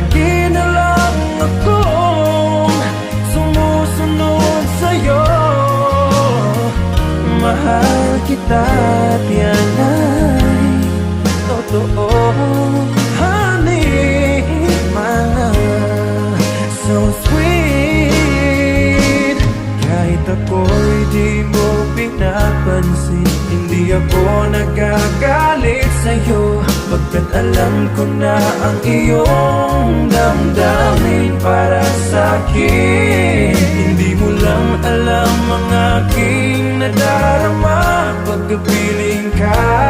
lagi na lang akong sumusunod sa'yo. Mahal kita at yan ay totoo. Honey, my love, so sweet. Kahit ako'y di mo pinapansin, hindi ako nagagalit sa'yo, pagkat alam ko na ang iyong damdamin para sa'kin. Hindi mo lang alam ang aking nadarama pagkapiling ka.